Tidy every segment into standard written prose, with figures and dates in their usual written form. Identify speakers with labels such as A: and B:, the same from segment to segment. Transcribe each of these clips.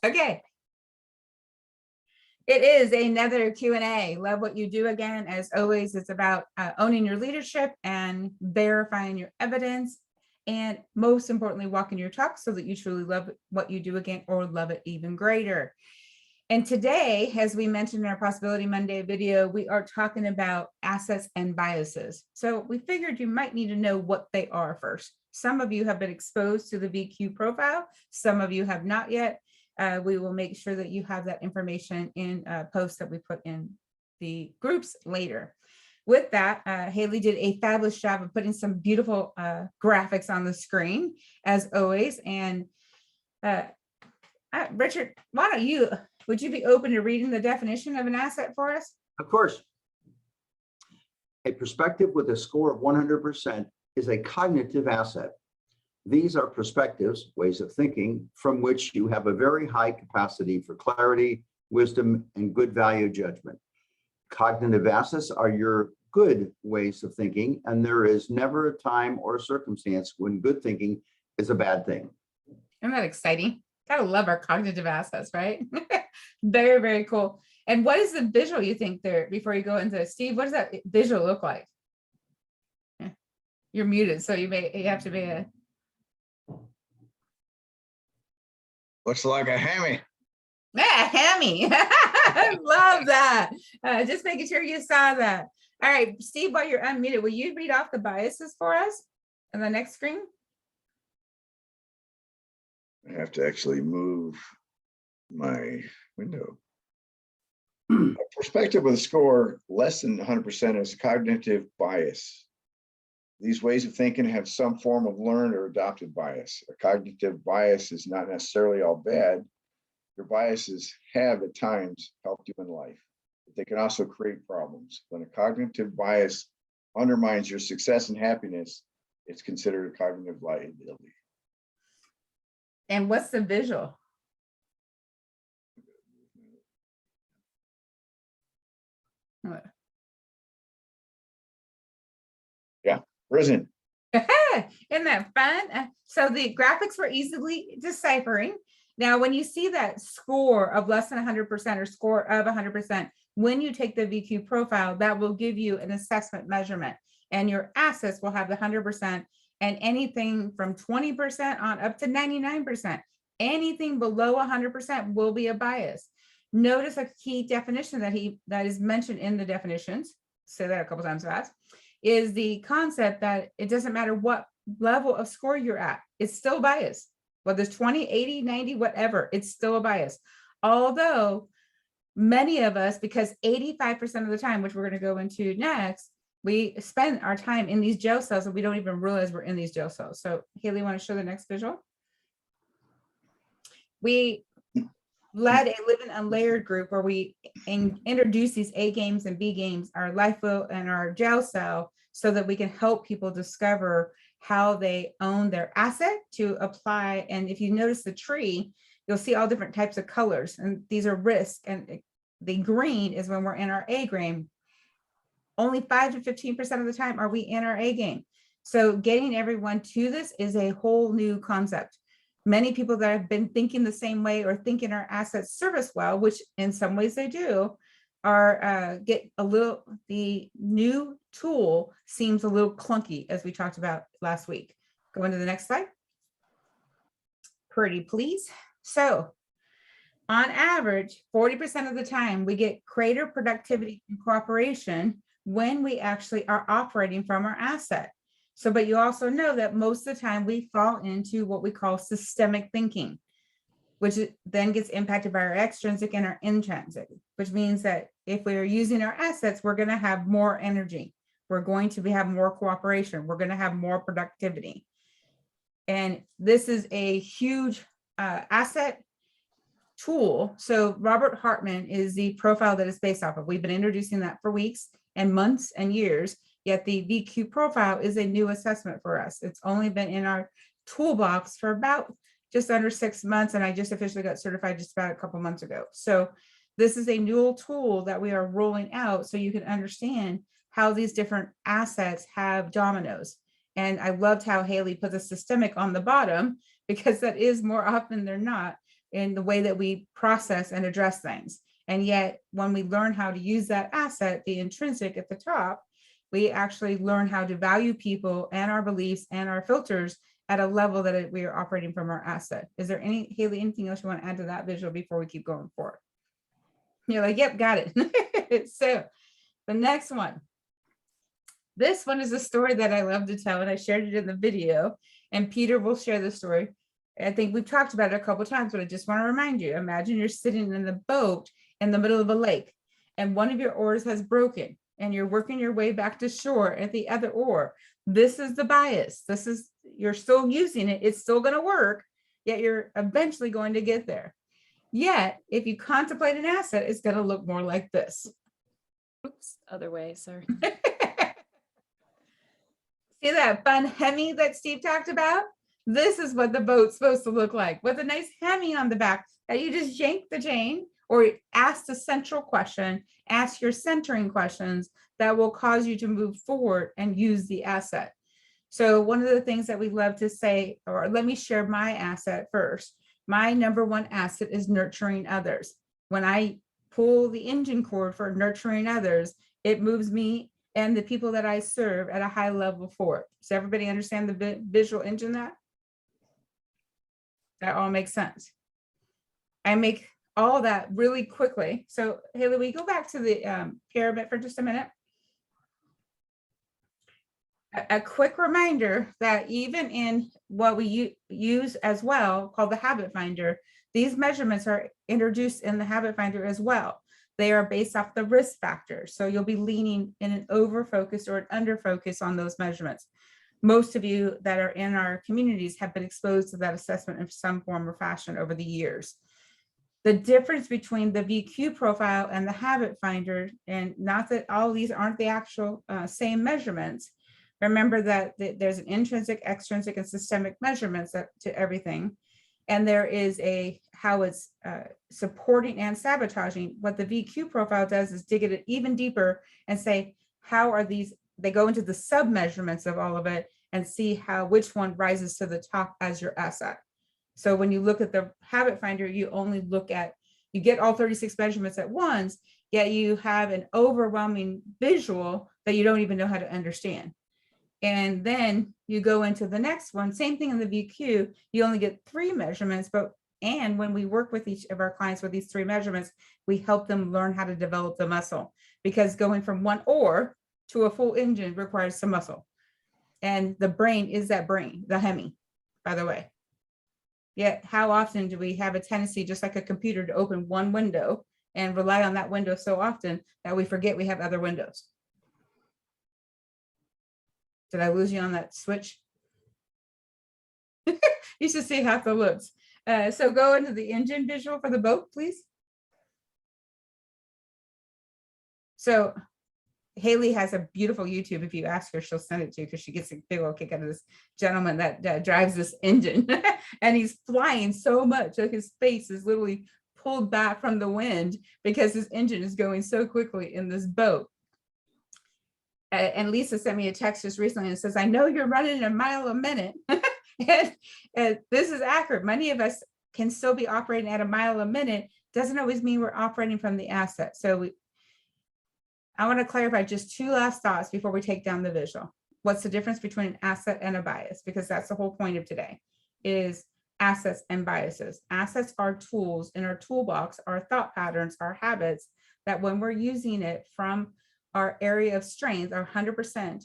A: Okay. It is another Q&A. Love what you do. Again, as always, it's about owning your leadership and verifying your evidence. And most importantly, walking your talk so that you truly love what you do again, or love it even greater. And today, as we mentioned in our Possibility Monday video, we are talking about assets and biases. So we figured you might need to know what they are first. Some of you have been exposed to the VQ profile. Some of you have not yet. We will make sure that you have that information in posts that we put in the groups later. With that, Haley did a fabulous job of putting some beautiful graphics on the screen, as always. And Richard, why don't you, would you be open to reading the definition of an asset for us?
B: Of course. A perspective with a score of 100% is a cognitive asset. These are perspectives, ways of thinking, from which you have a very high capacity for clarity, wisdom, and good value judgment. Cognitive assets are your good ways of thinking, and there is never a time or circumstance when good thinking is a bad thing.
A: Isn't that exciting? Gotta love our cognitive assets, right? Very, very cool. And what is the visual you think there, before you go into it? Steve, what does that visual look like? You're muted, so you have to be a...
C: Looks like a Hemi.
A: Yeah, Hemi. I love that. Just making sure you saw that. All right, Steve, while you're unmuted, will you read off the biases for us on the next screen?
C: I have to actually move my window. A perspective with a score less than 100% is cognitive bias. These ways of thinking have some form of learned or adopted bias. A cognitive bias is not necessarily all bad. Your biases have at times helped you in life, but they can also create problems. When a cognitive bias undermines your success and happiness, it's considered a cognitive liability.
A: And what's the visual?
C: Yeah, prison.
A: Isn't that fun? So the graphics were easily deciphering. Now, when you see that score of less than 100% or score of 100%, when you take the VQ profile, that will give you an assessment measurement, and your assets will have the 100%, and anything from 20% on up to 99%. Anything below 100% will be a bias. Notice a key definition that is mentioned in the definitions, say that a couple times fast, is the concept that it doesn't matter what level of score you're at, it's still bias. Whether it's 20, 80, 90, whatever, it's still a bias. Although many of us, because 85% of the time, which we're going to go into next, we spend our time in these jail cells and we don't even realize we're in these jail cells. So Haley, want to show the next visual? We led a Live and Unlayered group where we introduce these A games and B games, our lifeboat and our jail cell, so that we can help people discover how they own their asset to apply. And if you notice the tree, you'll see all different types of colors, and these are risk. And the green is when we're in our A game. Only 5 to 15% of the time are we in our A game. So getting everyone to this is a whole new concept. Many people that have been thinking the same way or thinking our assets serve us well, which in some ways they do, are get a little, the new tool seems a little clunky, as we talked about last week. Go into the next slide. Pretty please. So on average, 40% of the time we get greater productivity and cooperation when we actually are operating from our asset. So, but you also know that most of the time we fall into what we call systemic thinking, which then gets impacted by our extrinsic and our intrinsic, which means that if we're using our assets, we're going to have more energy. We're going to have more cooperation. We're going to have more productivity. And this is a huge asset tool. So Robert Hartman is the profile that it's based off of. We've been introducing that for weeks and months and years, yet the VQ profile is a new assessment for us. It's only been in our toolbox for about just under 6 months, and I just officially got certified just about a couple months ago. So this is a new tool that we are rolling out so you can understand how these different assets have dominoes. And I loved how Haley put the systemic on the bottom, because that is more often than not in the way that we process and address things. And yet, when we learn how to use that asset, the intrinsic at the top, we actually learn how to value people and our beliefs and our filters at a level that we are operating from our asset. Is there Haley, anything else you want to add to that visual before we keep going forward? You're like, yep, got it. So the next one. This one is a story that I love to tell, and I shared it in the video, and Peter will share the story. I think we've talked about it a couple of times, but I just want to remind you, imagine you're sitting in the boat in the middle of a lake, and one of your oars has broken, and you're working your way back to shore at the other oar. This is the bias. You're still using it. It's still going to work, yet you're eventually going to get there. Yet, if you contemplate an asset, it's going to look more like this.
D: Oops, other way, sorry.
A: See that fun Hemi that Steve talked about? This is what the boat's supposed to look like, with a nice Hemi on the back that you just yank the chain or ask the central question, ask your centering questions that will cause you to move forward and use the asset. So one of the things that we love to say, or let me share my asset first. My number one asset is nurturing others. When I pull the engine cord for nurturing others, it moves me and the people that I serve at a high level forward. Does everybody understand the visual engine that? That all makes sense. I make all that really quickly. So Haley, we go back to the pyramid for just a minute. A quick reminder that even in what we use as well, called the habit finder, these measurements are introduced in the habit finder as well. They are based off the risk factors. So you'll be leaning in an over focus or an under focus on those measurements. Most of you that are in our communities have been exposed to that assessment in some form or fashion over the years. The difference between the VQ profile and the habit finder, and not that all these aren't the actual same measurements. Remember that there's an intrinsic, extrinsic, and systemic measurements to everything. And there is how it's supporting and sabotaging. What the VQ profile does is dig it even deeper and say, how are these, they go into the sub measurements of all of it and see which one rises to the top as your asset. So when you look at the habit finder, you only look at, you get all 36 measurements at once, yet you have an overwhelming visual that you don't even know how to understand. And then you go into the next one, same thing in the VQ, you only get 3 measurements, and when we work with each of our clients with these 3 measurements, we help them learn how to develop the muscle, because going from one oar to a full engine requires some muscle. And the brain is that brain, the Hemi, by the way. Yet how often do we have a tendency, just like a computer, to open one window and rely on that window so often that we forget we have other windows? Did I lose you on that switch? You should see how it looks. So go into the engine visual for the boat, please. So Haley has a beautiful YouTube. If you ask her, she'll send it to you, because she gets a big old kick out of this gentleman that drives this engine. And he's flying so much that his face is literally pulled back from the wind because his engine is going so quickly in this boat. And Lisa sent me a text just recently and says, I know you're running a mile a minute. and this is accurate. Many of us can still be operating at a mile a minute. Doesn't always mean we're operating from the asset. So I want to clarify just 2 last thoughts before we take down the visual. What's the difference between an asset and a bias? Because that's the whole point of today, is assets and biases. Assets are tools in our toolbox, our thought patterns, our habits, that when we're using it from our area of strength, our 100%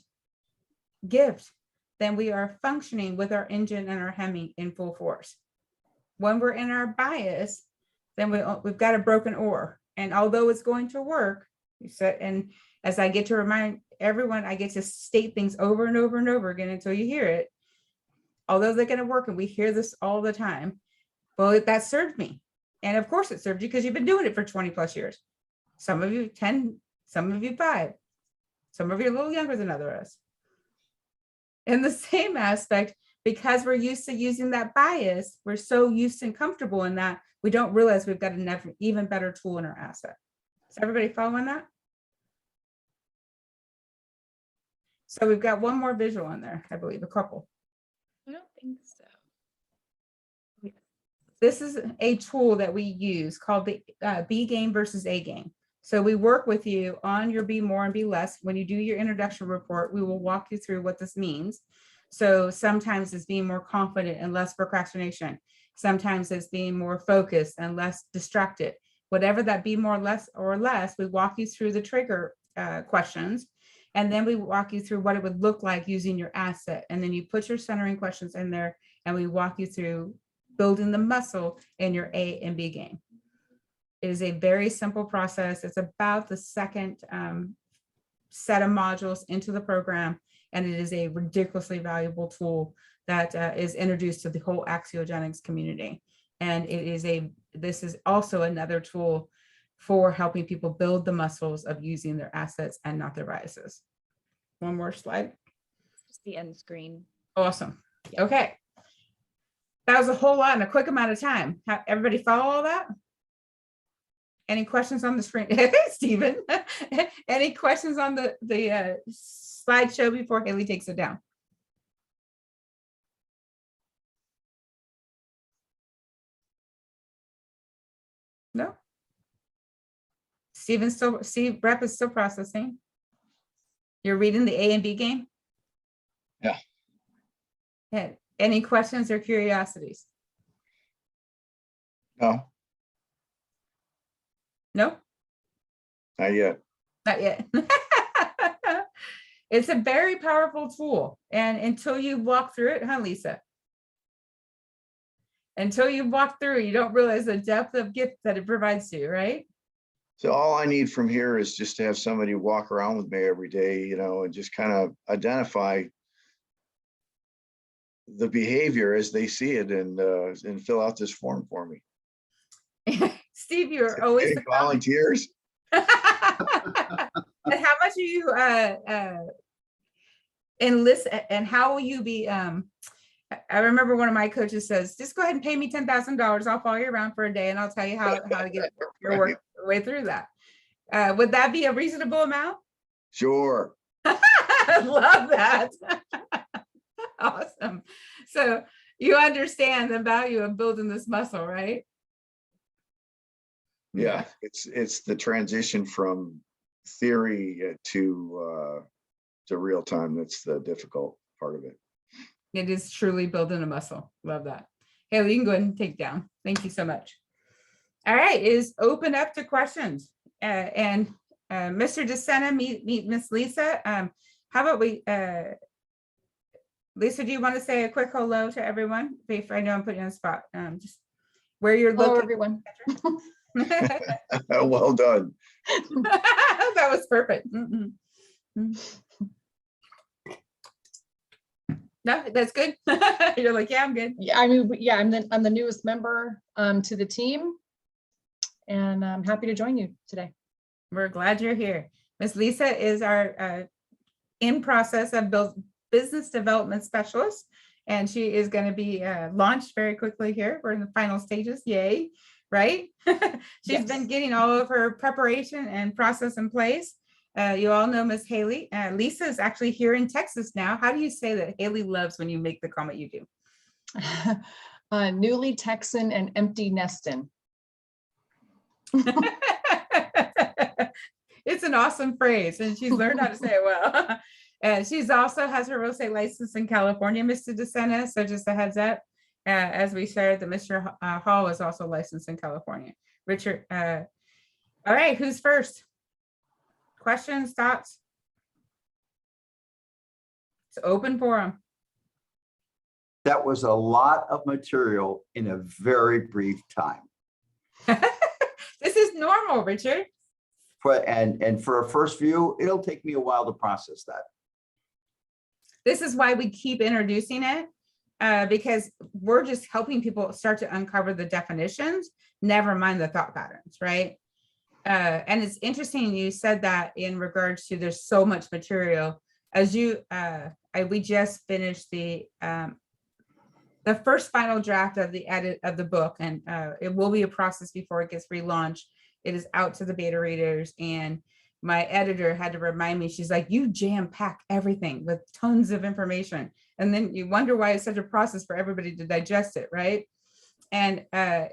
A: gift, then we are functioning with our engine and our Hemi in full force. When we're in our bias, then we've got a broken oar. And although it's going to work, and as I get to remind everyone, I get to state things over and over and over again until you hear it. Although they're going to work, and we hear this all the time, well, that served me. And of course it served you, because you've been doing it for 20 plus years. Some of you 10, some of you 5, some of you are a little younger than others. In the same aspect, because we're used to using that bias, we're so used and comfortable in that, we don't realize we've got an even better tool in our asset. Is everybody following that? So we've got one more visual in there, I believe, a couple.
D: I don't think so. Yeah.
A: This is a tool that we use called the B game versus A game. So we work with you on your be more and be less. When you do your introduction report, we will walk you through what this means. So sometimes it's being more confident and less procrastination. Sometimes it's being more focused and less distracted. Whatever that be more or less, we walk you through the trigger questions. And then we walk you through what it would look like using your asset. And then you put your centering questions in there and we walk you through building the muscle in your A and B game. It is a very simple process. It's about the second set of modules into the program, and it is a ridiculously valuable tool that is introduced to the whole axiogenics community. And this is also another tool for helping people build the muscles of using their assets and not their biases. One more slide.
D: Just the end screen.
A: Awesome. Okay. That was a whole lot in a quick amount of time. Everybody follow all that? Any questions on the screen? Stephen, any questions on the slideshow before Haley takes it down? No? Steve Rep is still processing. You're reading the A and B game?
C: Yeah.
A: Yeah. Any questions or curiosities?
C: No,
A: No?
C: not yet.
A: Not yet. It's a very powerful tool. And until you walk through it, huh, Lisa? Until you walk through, you don't realize the depth of gift that it provides you, right?
C: So all I need from here is just to have somebody walk around with me every day, you know, and just kind of identify the behavior as they see it and fill out this form for me.
A: Steve, you're always
C: Any volunteers?
A: And how much are you enlist, and how will you be I remember one of my coaches says, just go ahead and pay me $10,000. I'll follow you around for a day and I'll tell you how to get your work way through that. Would that be a reasonable amount?
C: Sure.
A: I love that. Awesome. So you understand the value of building this muscle, right?
C: Yeah, it's the transition from theory to real time that's the difficult part of it.
A: It is truly building a muscle. Love that. Haley, you can go ahead and take down. Thank you so much. All right, is open up to questions. And Mr. DeSena, meet Miss Lisa. How about we, Lisa, do you want to say a quick hello to everyone? If I know I'm putting you on the spot, just where you're
E: Hello,
A: looking.
E: everyone.
C: Well done.
A: That was perfect. No, that's good. You're like, yeah, I'm good.
E: Yeah, I mean, yeah, I'm the newest member to the team, and I'm happy to join you today.
A: We're glad you're here. Miss Lisa is our in process of business development specialist, and she is going to be launched very quickly here. We're in the final stages. Yay, right? She's been getting all of her preparation and process in place. You all know Miss Haley. Lisa is actually here in Texas now. How do you say that Haley loves when you make the comment you do?
E: Newly Texan and empty nestin'.
A: It's an awesome phrase, and she's learned how to say it well. And she's also has her real estate license in California, Mr. DeSena. So just a heads up, as we shared, that Mr. Hall is also licensed in California. Richard, all right, who's first? Questions, thoughts? It's open forum.
B: That was a lot of material in a very brief time.
A: This is normal, Richard.
B: And for a first view, it'll take me a while to process that.
A: This is why we keep introducing it, because we're just helping people start to uncover the definitions, never mind the thought patterns, right? And it's interesting you said that in regards to there's so much material. As you, we just finished the first final draft of the edit of the book, and it will be a process before it gets relaunched. It is out to the beta readers, and my editor had to remind me, she's like, you jam pack everything with tons of information. And then you wonder why it's such a process for everybody to digest it, right? And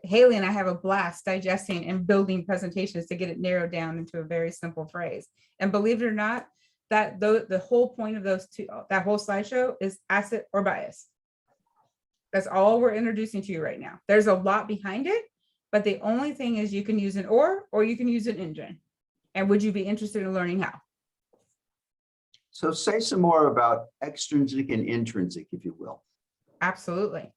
A: Haley and I have a blast digesting and building presentations to get it narrowed down into a very simple phrase. And believe it or not, that the whole point of those two, that whole slideshow is asset or bias. That's all we're introducing to you right now. There's a lot behind it, but the only thing is you can use an or you can use an engine. And would you be interested in learning how?
B: So say some more about extrinsic and intrinsic, if you will.
A: Absolutely.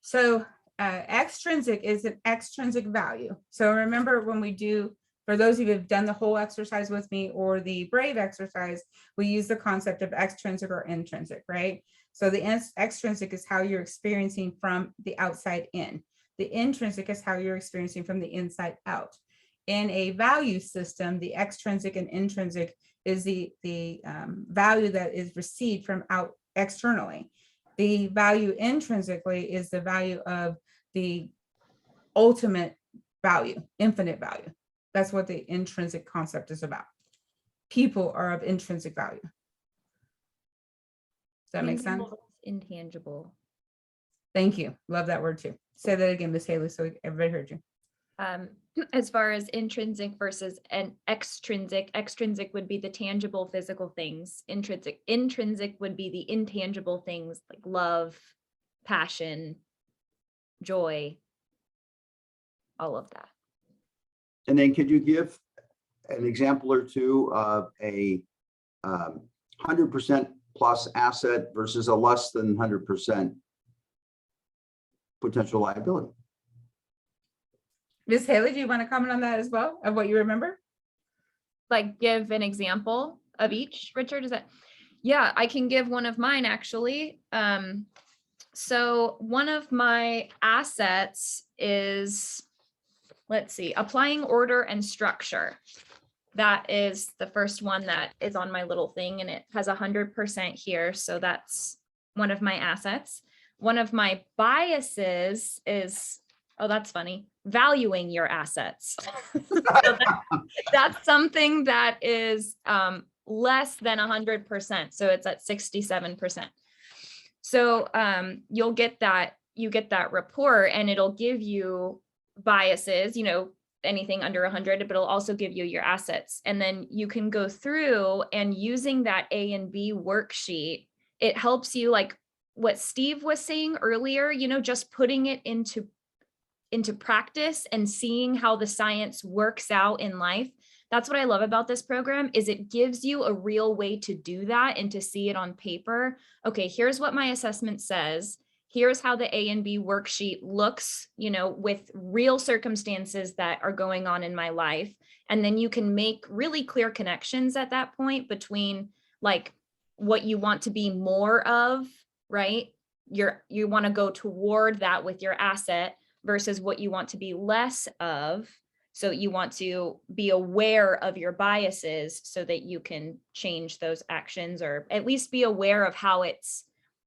A: So extrinsic is an extrinsic value. So remember when we do, for those of you who have done the whole exercise with me or the BRAVE exercise, we use the concept of extrinsic or intrinsic, right? So the extrinsic is how you're experiencing from the outside in. The intrinsic is how you're experiencing from the inside out. In a value system, the extrinsic and intrinsic is the value that is received from out externally. The value intrinsically is the value of the ultimate value, infinite value. That's what the intrinsic concept is about. People are of intrinsic value. Does that make sense?
D: Intangible.
A: Thank you. Love that word too. Say that again, Miss Haley, so everybody heard you.
D: As far as intrinsic versus an extrinsic would be the tangible physical things. Intrinsic would be the intangible things like love, passion, joy, all of that.
B: And then could you give an example or two of a 100% plus asset versus a less than 100% potential liability?
A: Miss Haley, do you want to comment on that as well, of what you remember?
D: Like give an example of each, Richard, is that? Yeah, I can give one of mine actually. So one of my assets is, let's see, applying order and structure. That is the first one that is on my little thing, and it has 100% here. So that's one of my assets. One of my biases is, oh, that's funny, valuing your assets. So that's something that is less than 100%. So it's at 67%. So you get that report, and it'll give you biases, anything under 100, but it'll also give you your assets. And then you can go through, and using that A and B worksheet, it helps you, like what Steve was saying earlier, just putting it into practice and seeing how the science works out in life. That's what I love about this program, is it gives you a real way to do that and to see it on paper. Okay, here's what my assessment says. Here's how the A and B worksheet looks, with real circumstances that are going on in my life. And then you can make really clear connections at that point between like what you want to be more of, right? You want to go toward that with your asset versus what you want to be less of. So you want to be aware of your biases so that you can change those actions, or at least be aware of how it's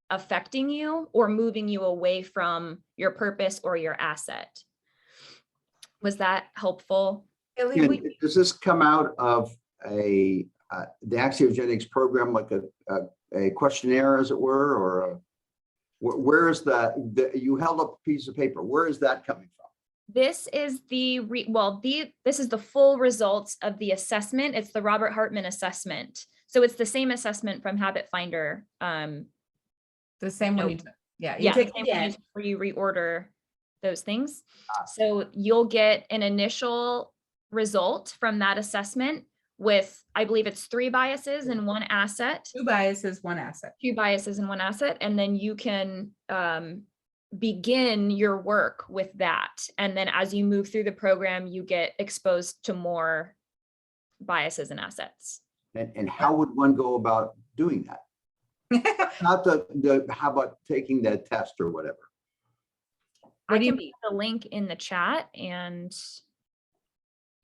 D: affecting you or moving you away from your purpose or your asset. Was that helpful?
A: Haley,
B: And does this come out of the axiogenics program, like a questionnaire, as it were, or where is that? You held up a piece of paper. Where is that coming from?
D: This is this is the full results of the assessment. It's the Robert Hartman assessment. So it's the same assessment from Habit Finder.
A: The same one
D: No.
A: you took. Yeah,
D: Yeah,
A: take
D: same
A: it
D: one
A: again.
D: you took where you reorder those things. So you'll get an initial result from that assessment with, I believe it's 3 biases and 1 asset.
A: 2 biases, 1 asset.
D: 2 biases and 1 asset. And then you can begin your work with that. And then as you move through the program, you get exposed to more biases and assets.
B: And how would one go about doing that? Not how about taking that test or whatever?
A: What
D: I
A: do you
D: can
A: mean?
D: put the link in the chat. And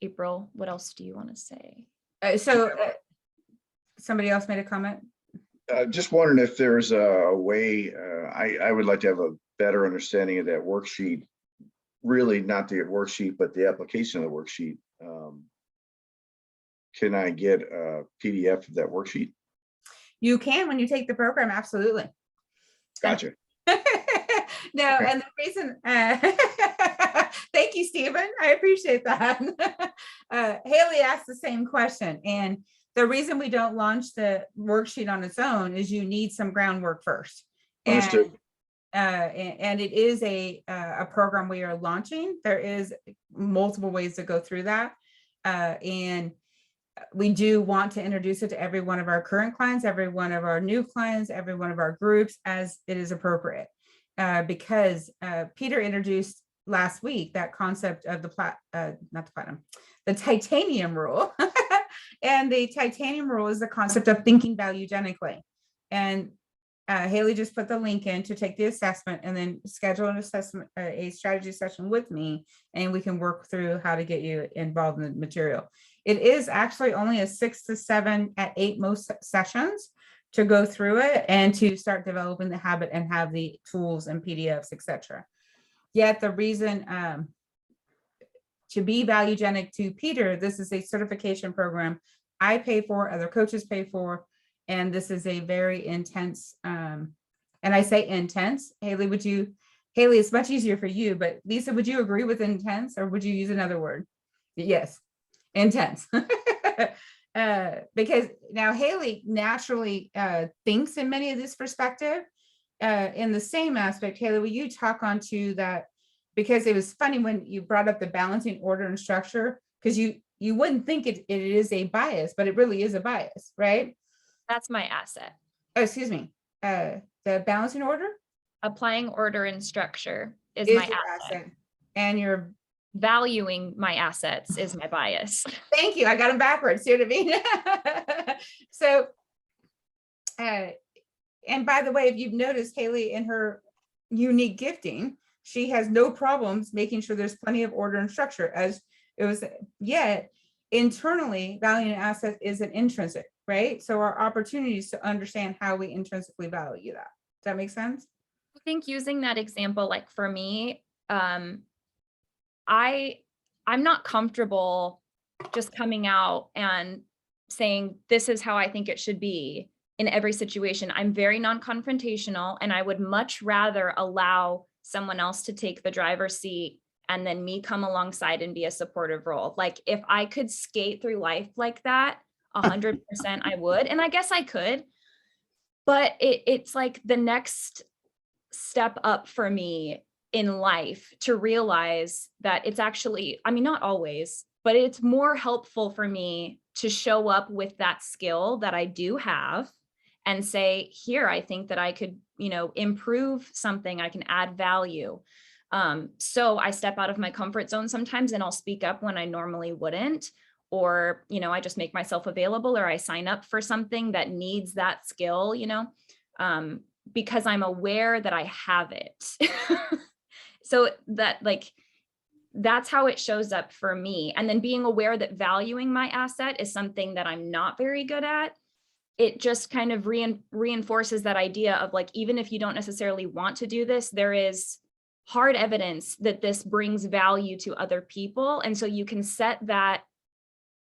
D: April, what else do you want to say?
A: Somebody else made a comment.
C: Just wondering if there's a way, I would like to have a better understanding of that worksheet, really not the worksheet, but the application of the worksheet. Can I get a PDF of that worksheet?
A: You can when you take the program, absolutely.
C: Gotcha.
A: No, and the reason, thank you, Stephen. I appreciate that. Haley asked the same question. And the reason we don't launch the worksheet on its own is you need some groundwork first.
C: Understood.
A: And it is a program we are launching. There is multiple ways to go through that. And we do want to introduce it to every one of our current clients, every one of our new clients, every one of our groups as it is appropriate. Because Peter introduced last week that concept of the titanium rule. And the titanium rule is the concept of thinking valuegenically. And Haley just put the link in to take the assessment and then schedule an assessment, a strategy session with me, and we can work through how to get you involved in the material. It is actually only a 6 to 7 at 8 most sessions to go through it and to start developing the habit and have the tools and PDFs, etc. Yet the reason to be valuegenic to Peter, this is a certification program I pay for, other coaches pay for, and this is a very intense, and I say intense. Haley, it's much easier for you, but Lisa, would you agree with intense, or would you use another word? Yes, intense. Because now Haley naturally thinks in many of this perspective. In the same aspect, Haley, will you talk on to that? Because it was funny when you brought up the balancing order and structure, because you wouldn't think it is a bias, but it really is a bias, right?
D: That's my asset.
A: Oh, excuse me. The balancing order
D: Applying order and structure is
A: is
D: my
A: your
D: asset.
A: and you're
D: Valuing my assets is my bias.
A: thank you. I got them backwards. See what I mean? So, and by the way, if you've noticed, Haley, in her unique gifting, she has no problems making sure there's plenty of order and structure, as it was. Yet internally, valuing an asset is an intrinsic, right? So our opportunities to understand how we intrinsically value that. Does that make sense?
D: I think using that example, like for me, I'm not comfortable just coming out and saying, this is how I think it should be in every situation. I'm very non-confrontational, and I would much rather allow someone else to take the driver's seat and then me come alongside and be a supportive role. Like if I could skate through life like that, 100% I would. And I guess I could, but it's like the next step up for me in life to realize that it's actually, I mean, not always, but it's more helpful for me to show up with that skill that I do have and say, here, I think that I could, improve something, I can add value. So I step out of my comfort zone sometimes, and I'll speak up when I normally wouldn't, or, I just make myself available, or I sign up for something that needs that skill, because I'm aware that I have it. So that that's how it shows up for me. And then being aware that valuing my asset is something that I'm not very good at. It just kind of reinforces that idea of even if you don't necessarily want to do this, there is hard evidence that this brings value to other people. And so you can set that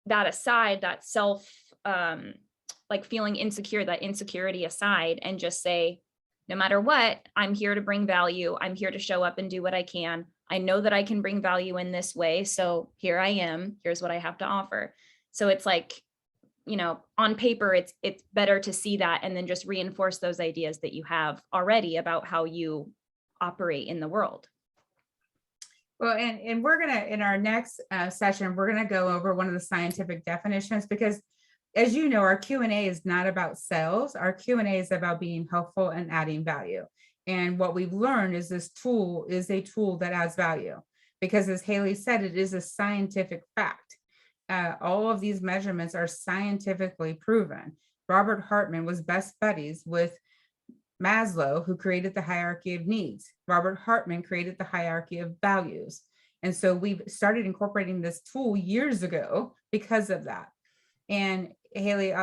D: aside, that self, feeling insecure, that insecurity aside, and just say, no matter what, I'm here to bring value. I'm here to show up and do what I can. I know that I can bring value in this way. So here I am. Here's what I have to offer. So it's on paper, it's better to see that and then just reinforce those ideas that you have already about how you operate in the world.
A: Well, and we're going to, in our next session, we're going to go over one of the scientific definitions, because as you know, our Q&A is not about sales. Our Q&A is about being helpful and adding value. And what we've learned is this tool is a tool that adds value, because as Haley said, it is a scientific fact. All of these measurements are scientifically proven. Robert Hartman was best buddies with Maslow, who created the hierarchy of needs. Robert Hartman created the hierarchy of values. And so we've started incorporating this tool years ago because of that. And Haley,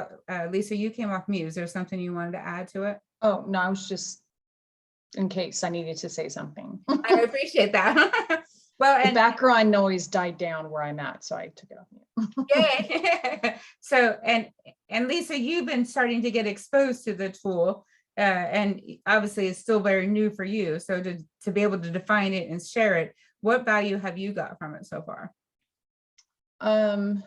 A: Lisa, you came off mute. Is there something you wanted to add to it?
E: Oh, no, I was just in case I needed to say something.
A: I appreciate that. Well,
E: The
A: and
E: background noise died down where I'm at, so I took it off.
A: yay. So, and Lisa, you've been starting to get exposed to the tool and obviously it's still very new for you. So to be able to define it and share it, what value have you got from it so far?
E: I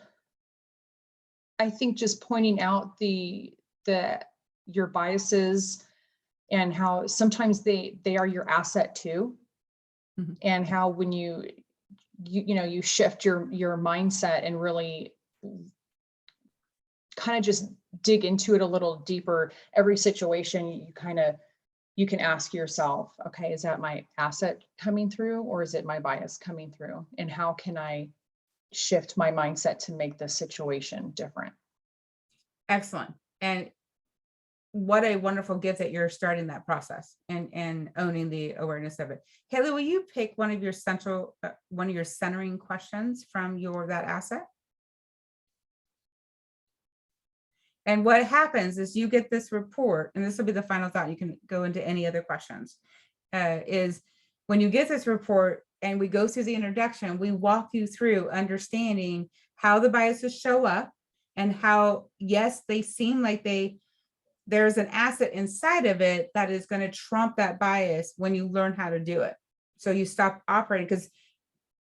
E: think just pointing out your biases and how sometimes they are your asset too.
A: Mhm.
E: And how when you shift your mindset and really kind of just dig into it a little deeper. Every situation you can ask yourself, okay, is that my asset coming through or is it my bias coming through? And how can I shift my mindset to make the situation different?
A: Excellent. And what a wonderful gift that you're starting that process and owning the awareness of it. Haley, will you pick one of your centering questions from that asset? And what happens is you get this report, and this will be the final thought. You can go into any other questions. Is when you get this report and we go through the introduction, we walk you through understanding how the biases show up and how, yes, they seem like there's an asset inside of it that is going to trump that bias when you learn how to do it. So you stop operating, because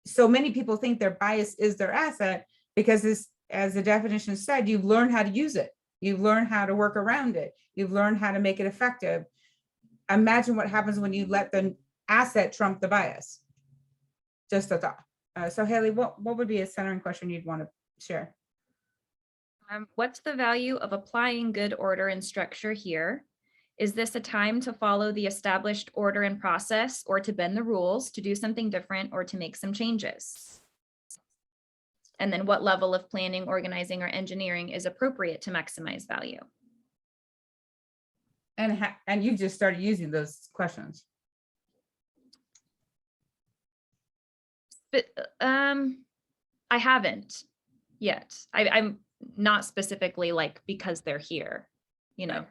A: so many people think their bias is their asset because this, as the definition said, you've learned how to use it. You've learned how to work around it. You've learned how to make it effective. Imagine what happens when you let the asset trump the bias. Just a thought. So Haley, what would be a centering question you'd want to share?
D: What's the value of applying good order and structure here? Is this a time to follow the established order and process, or to bend the rules, to do something different, or to make some changes? And then what level of planning, organizing, or engineering is appropriate to maximize value?
A: And you just started using those questions.
D: But I haven't yet. I'm not specifically like because they're here,
A: Right.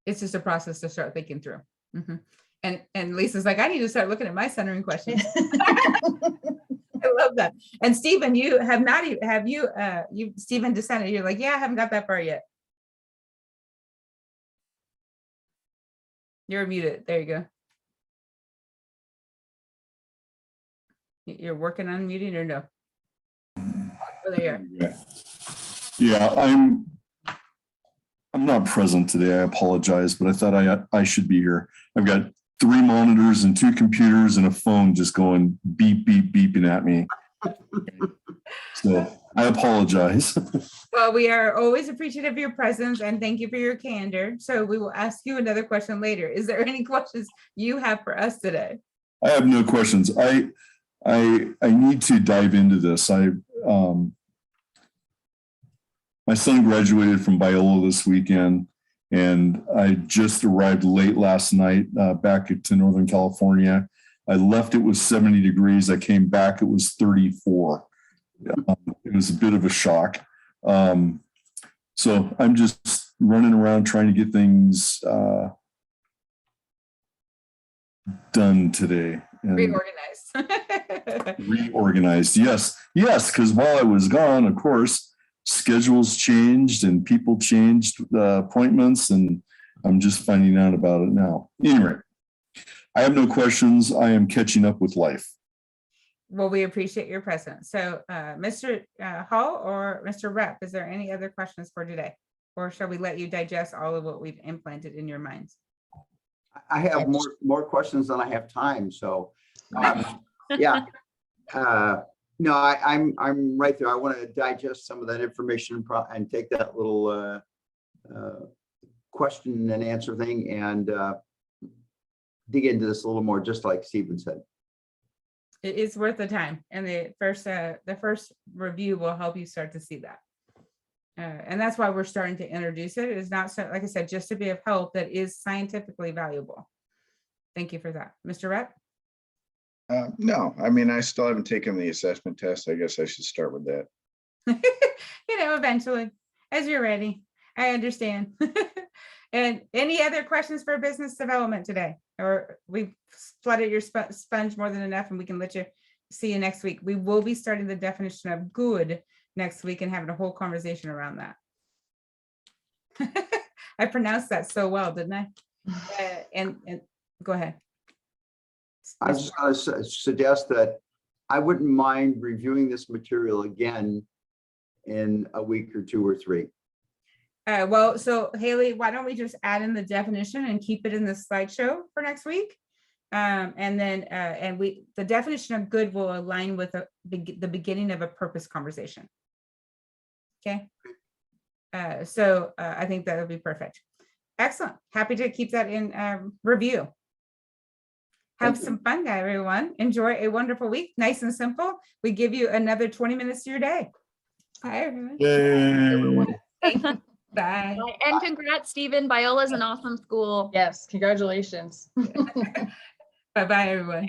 A: It's just a process to start thinking through. Mm-hmm. And Lisa's like, I need to start looking at my centering questions. I love that. And Stephen, you have not, Stephen descended, you're like, yeah, I haven't got that far yet. You're muted. There you go. You're working on muting or no? Oh, there you are.
F: Yeah, I'm not present today. I apologize, but I thought I should be here. I've got 3 monitors and 2 computers and a phone just going beep, beep, beeping at me. So I apologize.
A: Well, we are always appreciative of your presence and thank you for your candor. So we will ask you another question later. Is there any questions you have for us today?
F: I have no questions. I need to dive into this. My son graduated from Biola this weekend, and I just arrived late last night back to Northern California. I left, it was 70 degrees. I came back, it was 34. It was a bit of a shock. So I'm just running around trying to get things done today. And
A: Reorganized.
F: Reorganized, yes, because while I was gone, of course, schedules changed and people changed appointments, and I'm just finding out about it now. Anyway, I have no questions. I am catching up with life.
A: Well, we appreciate your presence. So Mr. Hall or Mr. Rep, is there any other questions for today? Or shall we let you digest all of what we've implanted in your minds?
B: I have more questions than I have time. So yeah. No, I'm right there. I want to digest some of that information and take that little question and answer thing and dig into this a little more, just like Stephen said.
A: It is worth the time, and the first review will help you start to see that. And that's why we're starting to introduce it. It is not, so, like I said, just to be of help, that is scientifically valuable. Thank you for that. Mr. Rep?
C: No, I mean, I still haven't taken the assessment test. I guess I should start with that.
A: Eventually, as you're ready. I understand. And any other questions for business development today? Or we've flooded your sponge more than enough, and we can let you see you next week. We will be starting the definition of good next week and having a whole conversation around that. I pronounced that so well, didn't I? And go ahead.
B: I was just going to suggest that I wouldn't mind reviewing this material again in a week or 2 or 3.
A: Well, so Haley, why don't we just add in the definition and keep it in the slideshow for next week? And then, the definition of good will align with the beginning of a purpose conversation. Okay. I think that would be perfect. Excellent. Happy to keep that in review. Have some fun, everyone. Enjoy a wonderful week. Nice and simple. We give you another 20 minutes to your day. Bye, everyone.
F: Yay.
A: Bye.
D: And congrats, Stephen. Biola's an awesome school.
E: Yes, congratulations.
A: Bye-bye, everyone.